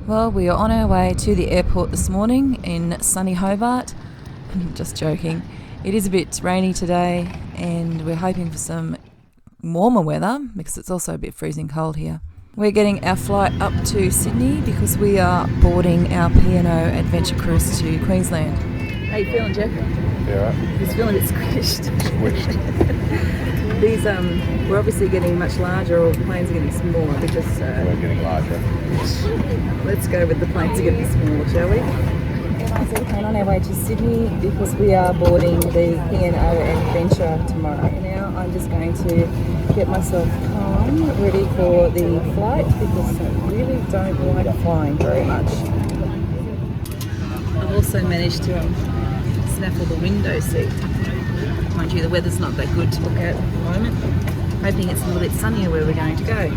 Well, we are on our way to the airport this morning in sunny Hobart. Just joking. It is a bit rainy today and we're hoping for some warmer weather because it's also a bit freezing cold here. We're getting our flight up to Sydney because we are boarding our P&O Adventure cruise to Queensland. How you feeling, Jeff? Yeah, right. He's feeling a bit squished. These, we're obviously getting much larger, or planes are getting smaller because... we're getting larger. Let's go with the planes are getting smaller, shall we? We're on our way to Sydney because we are boarding the P&O Adventure tomorrow. Now I'm just going to get myself calm, ready for the flight because I really don't like flying very much. I've also managed to snaffle the window seat. Mind you, the weather's not that good to look at the moment. Hoping it's a little bit sunnier where we're going to go.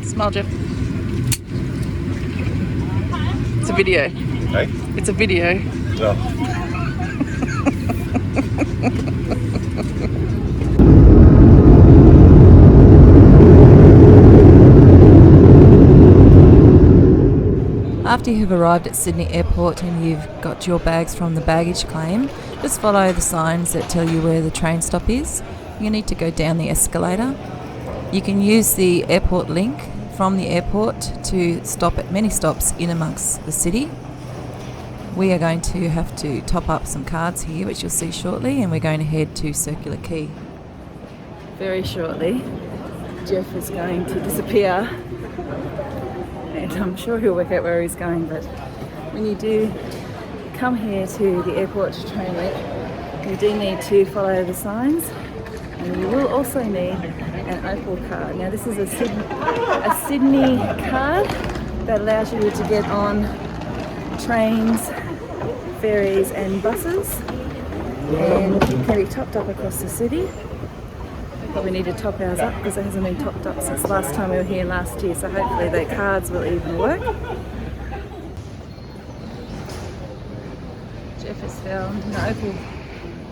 Smile, Jeff. It's a video. Hey? It's a video. No. After you've arrived at Sydney Airport and you've got your bags from the baggage claim, just follow the signs that tell you where the train stop is. You need to go down the escalator. You can use the airport link from the airport to stop at many stops in amongst the city. We are going to have to top up some cards here, which you'll see shortly, and we're going to head to Circular Quay. Very shortly, Jeff is going to disappear. And I'm sure he'll work out where he's going, but when you do come here to the airport to train link, you do need to follow the signs, and you will also need an Opal card. Now this is a Sydney card that allows you to get on trains, ferries and buses, and it can be topped up across the city. Probably need to top ours up because it hasn't been topped up since last time we were here last year, so hopefully the cards will even work. Jeff has found an Opal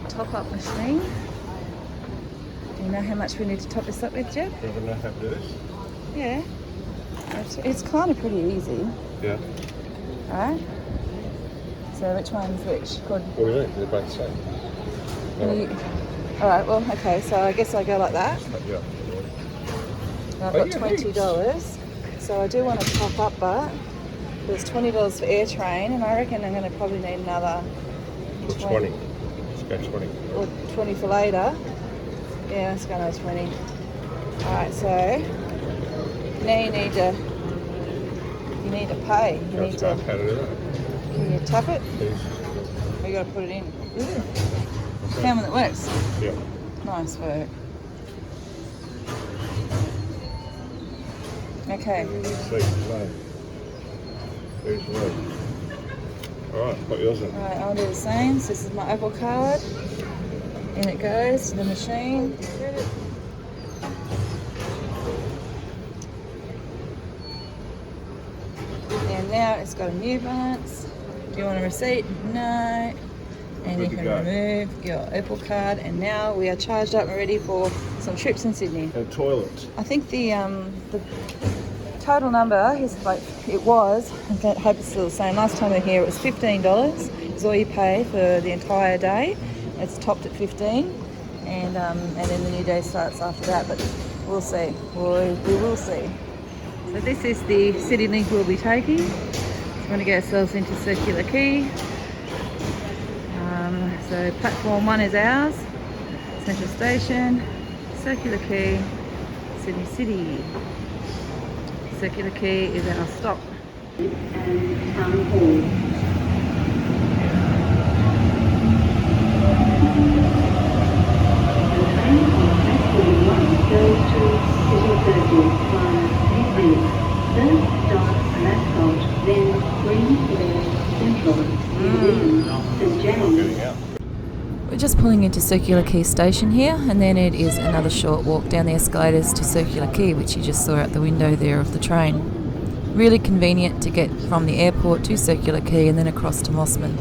top-up machine. Do you know how much we need to top this up with, Jeff? Do you know how to do this? Yeah. It's kind of pretty easy. Yeah. Alright. So which one's which? Good. What do you mean? They're both the same. Alright, well, okay, so I guess I go like that. Yeah. And I've got $20. So I do want to top up, but there's $20 for air train, and I reckon I'm going to probably need another 20. Let's go 20. Or 20 for later. Yeah, let's go another 20. Alright, so now you need to pay. You need to. How to do that? Can you tap it? Please. Or you got to put it in. Okay. Found one that works. Yeah. Nice work. Okay. There's one. Alright, put yours in. Alright, I'll do the same. So this is my Opal card. In it goes to the machine. And now it's got a new balance. Do you want a receipt? No. And you can remove your Opal card, and now we are charged up and ready for some trips in Sydney. And toilets. I think the total number is like I hope it's still the same. Last time we were here it was $15. Is all you pay for the entire day. It's topped at $15, and then the new day starts after that. But we'll see. We will see. So this is the city link we'll be taking. We're going to get ourselves into Circular Quay. So platform 1 is ours, Central Station, Circular Quay, Sydney City. Circular Quay is our stop. And Town Hall. The train on platform 1 goes to City 30 via Airlie Beach. First stop Mascot, then Queensland Central, St James. We're just pulling into Circular Quay station here, and then it is another short walk down the escalators to Circular Quay, which you just saw out the window there of the train. Really convenient to get from the airport to Circular Quay and then across to Mossman.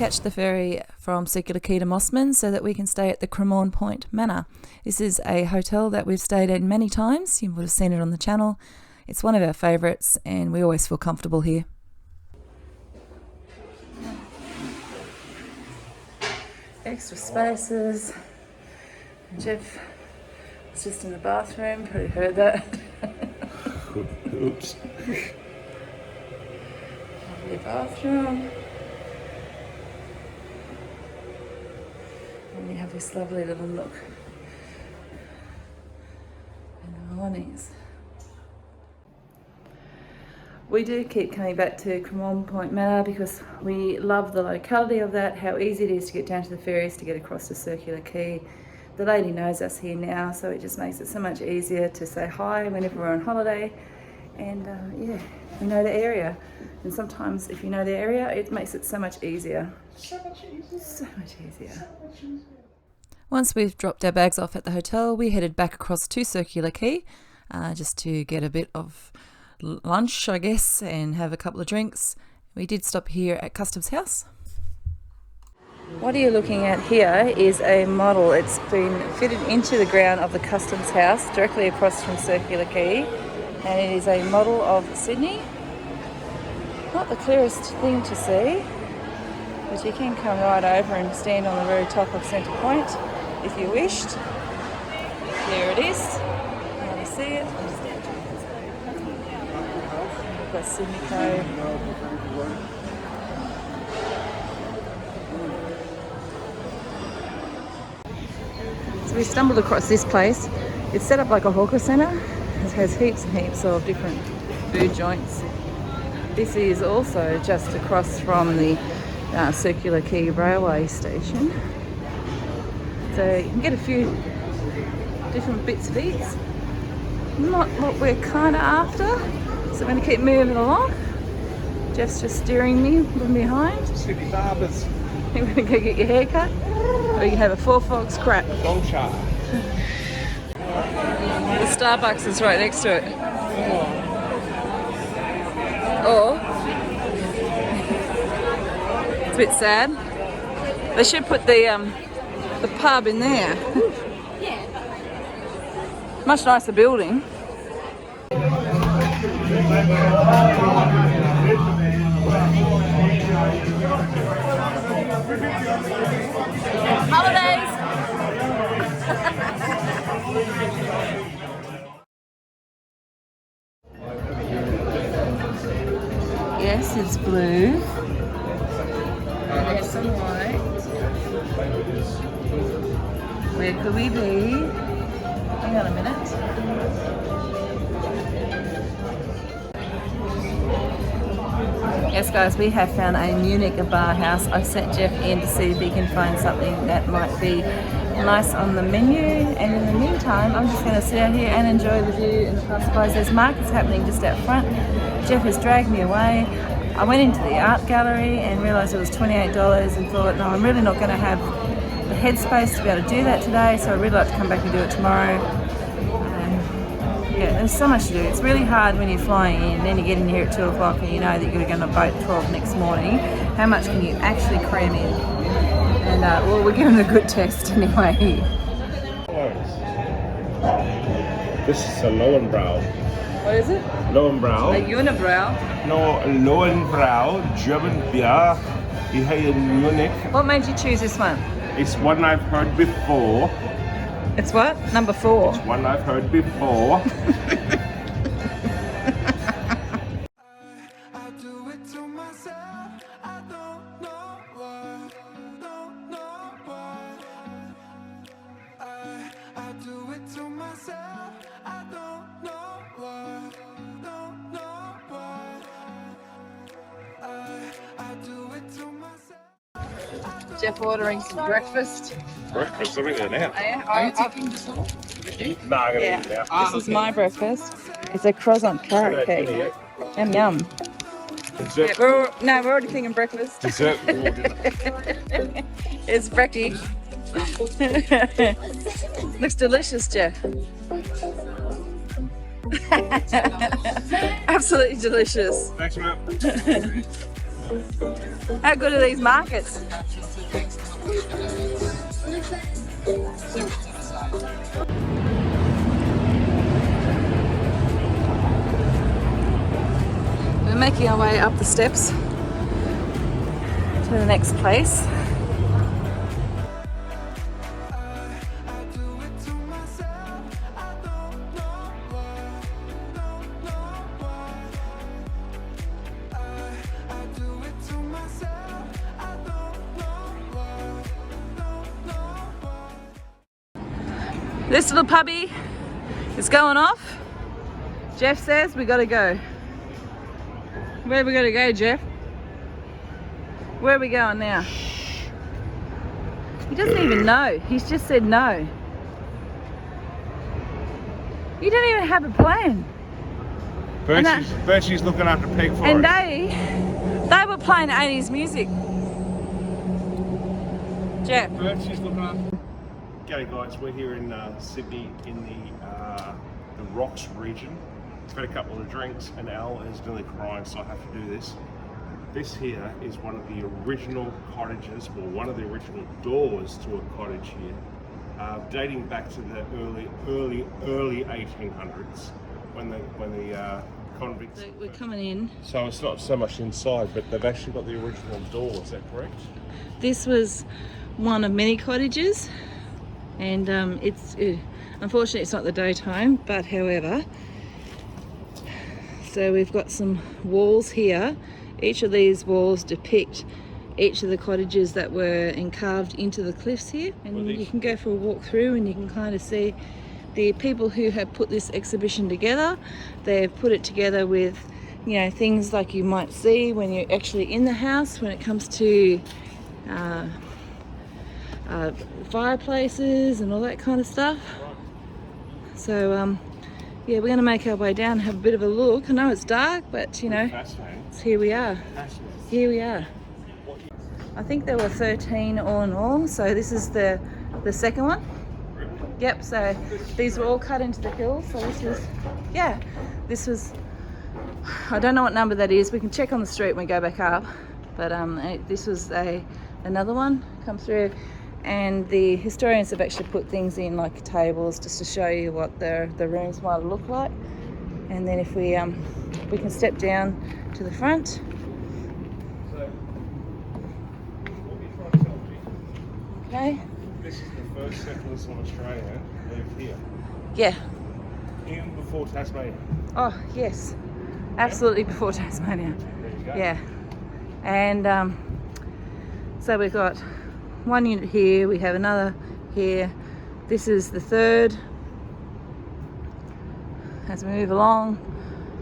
catch the ferry from Circular Quay to Mossman so that we can stay at the Cremorne Point Manor. This is a hotel that we've stayed in many times. You would have seen it on the channel. It's one of our favourites and we always feel comfortable here. Extra spaces. Jeff was just in the bathroom, probably heard that. Oops. Lovely bathroom. And you have this lovely little nook and awnings. We do keep coming back to Cremorne Point Manor because we love the locality of that, how easy it is to get down to the ferries to get across to Circular Quay. The lady knows us here now, so it just makes it so much easier to say hi whenever we're on holiday. And yeah, we know the area. And sometimes if you know the area, it makes it so much easier. So much easier. So much easier. Once we've dropped our bags off at the hotel, we headed back across to Circular Quay just to get a bit of lunch, I guess, and have a couple of drinks. We did stop here at Customs House. What you're looking at here is a model. It's been fitted into the ground of the Customs House directly across from Circular Quay, and it is a model of Sydney. Not the clearest thing to see, but you can come right over and stand on the very top of Centre Point if you wished. There it is. You want to see it? We've got Sydney Cove. So we stumbled across this place. It's set up like a hawker centre. It has heaps and heaps of different food joints. This is also just across from the Circular Quay railway station. So you can get a few different bits of eats. Not what we're kind of after. So I'm going to keep moving along. Jeff's just steering me from behind. City barbers. You're going to go get your hair cut? Or you can have a Four Frogs crap. Long shot. The Starbucks is right next to it. Or it's a bit sad. They should put the pub in there. Much nicer building. Holidays. Yes, it's blue. There's some white. Where could we be? Hang on a minute. Yes guys, we have found a Munich bar house. I've sent Jeff in to see if he can find something that might be nice on the menu, and in the meantime I'm just going to sit out here and enjoy the view and the passerbys. There's markets happening just out front. Jeff has dragged me away. I went into the art gallery and realised it was $28 and thought, no, I'm really not going to have the headspace to be able to do that today, so I'd really like to come back and do it tomorrow. Yeah, there's so much to do. It's really hard when you're flying in, then you get in here at 2 o'clock and you know that you're going to go on a boat at 12 next morning. How much can you actually cram in? And well, we're giving it a good test anyway. This is a Lowenbrow. What is it? Lowenbrow. A unibrow. No, Lowenbrow, German beer. Here in Munich. What made you choose this one? It's one I've heard before. It's what? Number 4. It's one I've heard before. Jeff ordering some breakfast. Breakfast, I'm in there now. Are you taking this one? No, I'm going to eat it now. This is my breakfast. It's a croissant carrot cake. Yum yum. Dessert. Yeah, we're already thinking breakfast. Dessert. It's brekkie. Looks delicious, Jeff. Absolutely delicious. Thanks, man. How good are these markets? We're making our way up the steps to the next place. This little puppy is going off. Jeff says we gotta go. Where are we gonna go, Jeff? Where are we going now? He doesn't even know. He's just said no. You don't even have a plan. Bertie's looking after pig for and us. they were playing 80s music. Jeff. Bertie's looking after. G'day guys, we're here in Sydney in the Rocks region. I've had a couple of drinks and Al is nearly crying, so I have to do this. This here is one of the original cottages, or one of the original doors to a cottage here, dating back to the early 1800s when the convicts. So we're coming in. So it's not so much inside, but they've actually got the original door. Is that correct? This was one of many cottages. And unfortunately it's not the daytime, but however, so we've got some walls here. Each of these walls depict each of the cottages that were carved into the cliffs here, and you can go for a walk through and you can kind of see the people who have put this exhibition together. They've put it together with, you know, things like you might see when you're actually in the house when it comes to fireplaces and all that kind of stuff. So yeah, we're going to make our way down and have a bit of a look. I know it's dark, but you know, here we are. Here we are. I think there were 13 all in all, so this is the second one. Yep, so these were all cut into the hill. So this was, I don't know what number that is. We can check on the street when we go back up, but this was another one come through. And the historians have actually put things in like tables just to show you what the rooms might look like. And then if we can step down to the front. So, what are you trying to tell me? Okay. This is the first settlers on Australia lived here. Yeah. Even before Tasmania. Oh yes, absolutely before Tasmania. There you go. Yeah. And so we've got one unit here, we have another here. This is the third. As we move along,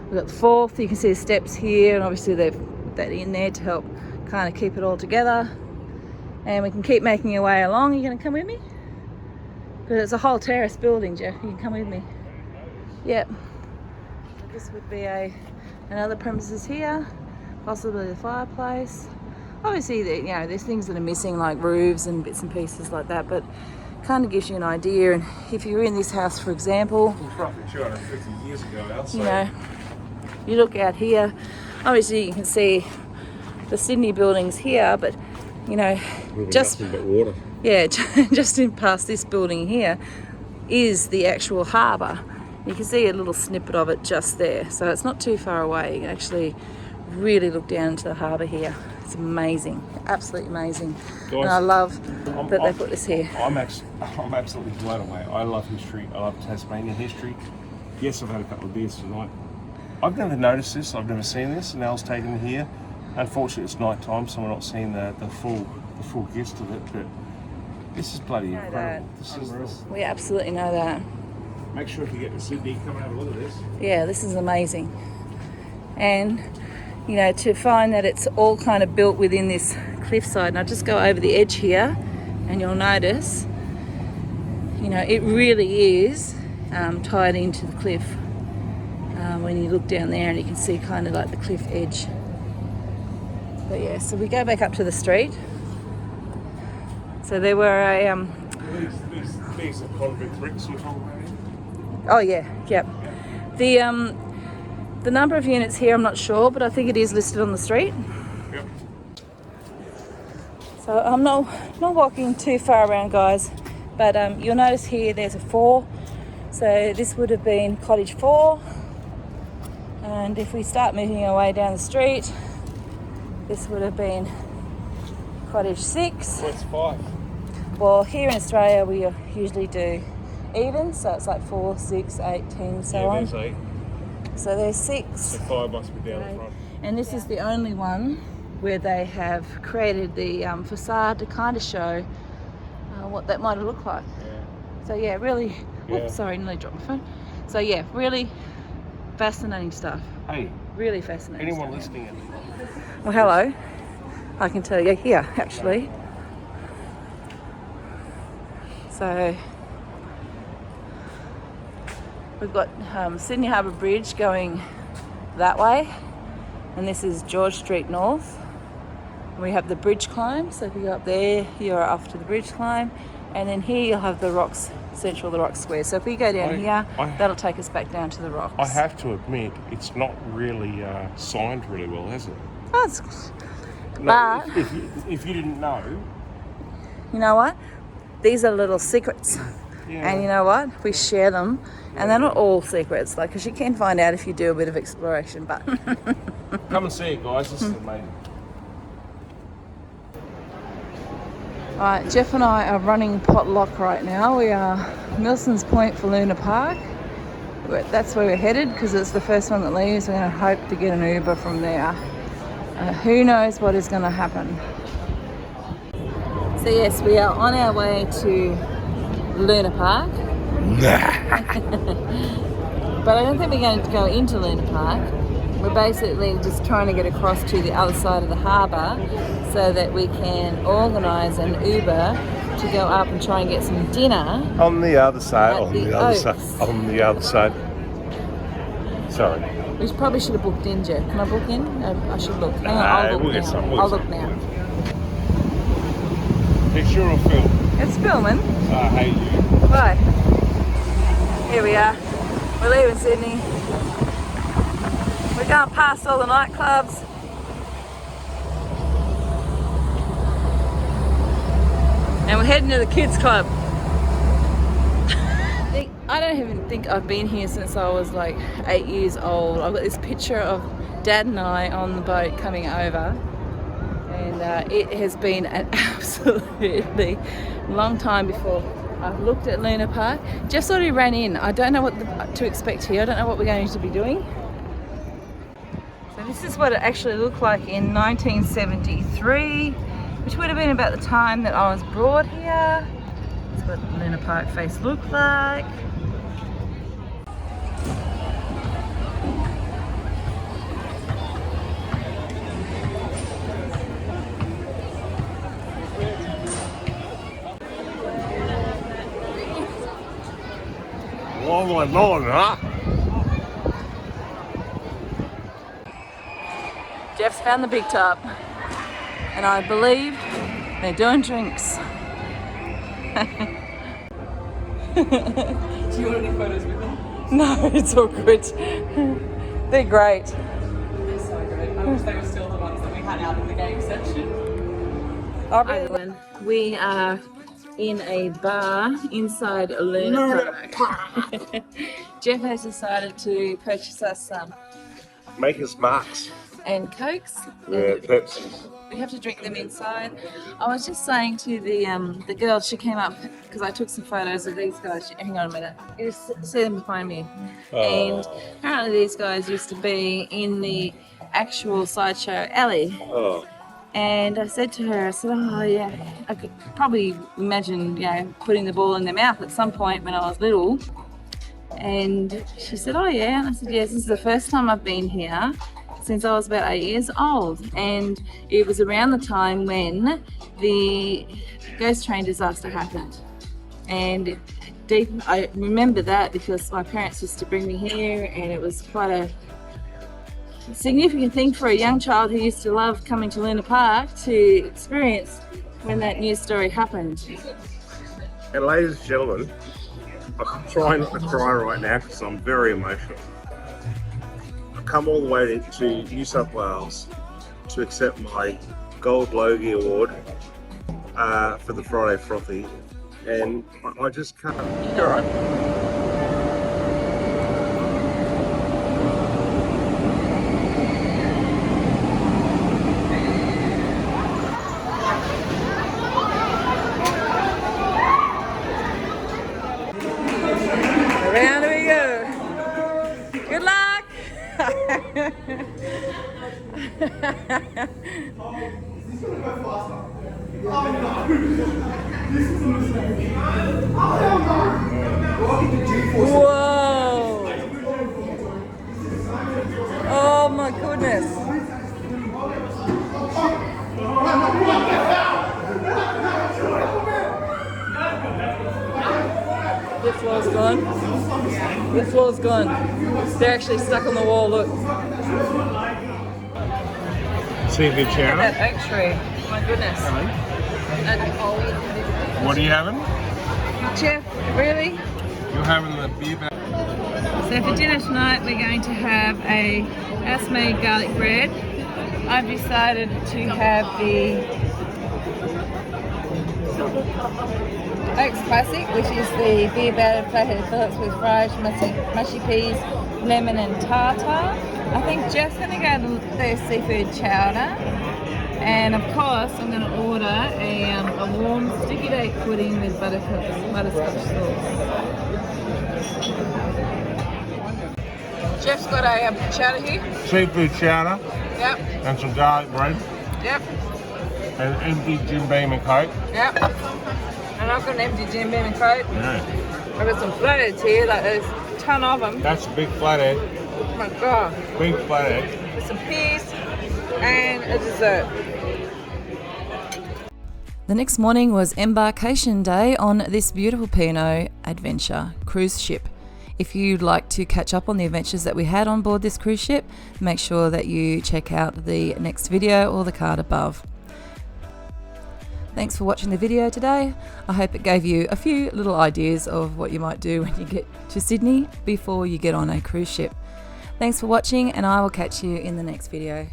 we've got the fourth. You can see the steps here, and obviously they've put that in there to help kind of keep it all together. And we can keep making our way along. Are you going to come with me? Because it's a whole terrace building, Jeff. You can come with me. Yep. So this would be another premises here, possibly the fireplace. Obviously, you know, there's things that are missing like roofs and bits and pieces like that, but kind of gives you an idea. And if you're in this house, for example, It was roughly 250 years ago now, so. you know, you look out here, obviously you can see the Sydney buildings here, but you know, just nothing but water. Yeah, just in past this building here is the actual harbour. You can see a little snippet of it just there, so it's not too far away. You can actually really look down into the harbour here. It's amazing, absolutely amazing. Guys, and I love that they put this here. I'm absolutely blown away. I love history. I love Tasmanian history. Yes, I've had a couple of beers tonight. I've never noticed this. I've never seen this. And Al's taken me here. Unfortunately, it's night time, so we're not seeing the full gist of it. But this is bloody incredible. We absolutely know that. Make sure if you get to Sydney, come and have a look at this. Yeah, this is amazing. And you know, to find that it's all kind of built within this cliffside. And I'll just go over the edge here and you'll notice, you know, it really is tied into the cliff. When you look down there and you can see kind of like the cliff edge. But yeah, so we go back up to the street. So there were These are convict bricks we're talking about here? Oh yeah, yep. The number of units here I'm not sure, but I think it is listed on the street. Yep. So I'm not walking too far around, guys, but you'll notice here there's a 4. So this would have been cottage 4. And if we start moving our way down the street, this would have been cottage 6. What's 5? Well, here in Australia we usually do even, so it's like 4, 6, 8, 10, so on. There's 8. So there's 6. So 5 must be down the front. And this is the only one where they have created the facade to kind of show what that might have looked like. Yeah. So yeah, really, Yeah. Oops, sorry, nearly dropped my phone. So yeah, really fascinating stuff. Hey, Really fascinating anyone stuff. listening in? Well, hello. I can tell you here, actually. So we've got Sydney Harbour Bridge going that way, and this is George Street North. We have the bridge climb, so if you go up there, you're off to the bridge climb, and then here you'll have the rocks, central, the rock square. So if we go down here, that'll take us back down to the rocks. I have to admit, it's not really signed really well, has it? Oh, but if you didn't know, you know what? These are little secrets. yeah. And you know what? We share them, and they're not all secrets, like, because you can find out if you do a bit of exploration. But Come and see it, guys. This is amazing. Alright, Jeff and I are running potluck right now. We are Milson's Point for Luna Park. That's where we're headed because it's the first one that leaves. We're going to hope to get an Uber from there. Who knows what is going to happen. So yes, we are on our way to Luna Park. But I don't think we're going to go into Luna Park. We're basically just trying to get across to the other side of the harbour so that we can organise an Uber to go up and try and get some dinner. On the other side. On the other side. On the other side. Sorry. We probably should have booked in, Jeff. Can I book in? I should look. Hang on, I'll look we'll now. get some. I'll look now. Picture or film? It's filming. I hate you. Right. Here we are. We're leaving Sydney. We're going past all the nightclubs. And we're heading to the kids club. I don't even think I've been here since I was like 8 years old. I've got this picture of Dad and I on the boat coming over. And it has been an absolutely long time before I've looked at Luna Park. Jeff's already ran in. I don't know what to expect here. I don't know what we're going to be doing. So this is what it actually looked like in 1973, which would have been about the time that I was brought here. That's what Luna Park face looked like. Oh my Lord, huh? Jeff's found the big tub, and I believe they're doing drinks. Do you want any photos with them? No, it's all good. They're great. They're so good. I wish they were still the ones that we had out in the game section. Everyone, we are in a bar inside Luna Park. Jeff has decided to purchase us some Maker's Marks. and Cokes. Yeah, Pepsi. We have to drink them inside. I was just saying to the girl, she came up because I took some photos of these guys. Hang on a minute. You see them behind me. And apparently these guys used to be in the actual sideshow Airlie. Oh. And I said to her, oh yeah, I could probably imagine, putting the ball in their mouth at some point when I was little. And she said, oh yeah. And I said, yes, this is the first time I've been here since I was about 8 years old. And it was around the time when the ghost train disaster happened. And I remember that because my parents used to bring me here, and it was quite a significant thing for a young child who used to love coming to Luna Park to experience when that news story happened. And ladies and gentlemen, I'm trying not to cry right now because I'm very emotional. I've come all the way to New South Wales to accept my Gold Logie Award for the Friday Frothy, and I just can't. All right. Around we go. Good luck. Whoa. Oh my goodness. This floor's gone. This floor's gone. They're actually stuck on the wall, look. Seafood chowder. That oak tree. My goodness. What are you having? Chef, really? You're having the beer bag. So for dinner tonight we're going to have a house-made garlic bread. I've decided to have the Oaks Classic, which is the beer battered flathead fillets with fried mushy peas, lemon and tartar. I think Jeff's going to go to the seafood chowder. And of course I'm going to order a warm sticky date pudding with butterscotch sauce. Jeff's got a chowder here. Seafood chowder. Yep. And some garlic bread. Yep. And empty Jim Beam and Coke. Yep. And I've got an empty Jim Beam and Coke. Yeah. I've got some flatheads here, like there's a ton of them. That's a big flathead. Oh my god. Big flathead. With some peas and a dessert. The next morning was embarkation day on this beautiful P&O Adventure cruise ship. If you'd like to catch up on the adventures that we had on board this cruise ship, make sure that you check out the next video or the card above. Thanks for watching the video today. I hope it gave you a few little ideas of what you might do when you get to Sydney before you get on a cruise ship. Thanks for watching, and I will catch you in the next video.